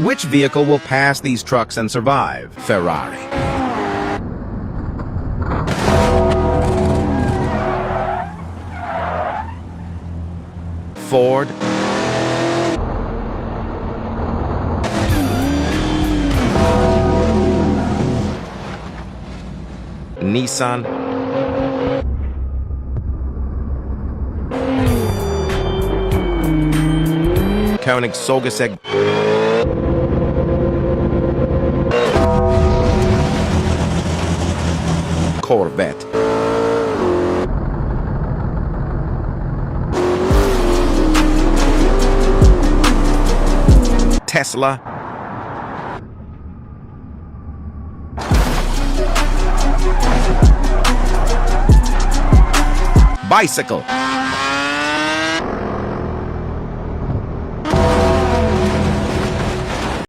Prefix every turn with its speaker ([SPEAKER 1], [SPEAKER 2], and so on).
[SPEAKER 1] Which vehicle will pass these trucks and survive?
[SPEAKER 2] Ferrari.
[SPEAKER 1] Ford, Nissan, Koenigsegg, Corvette, Tesla, bicycle,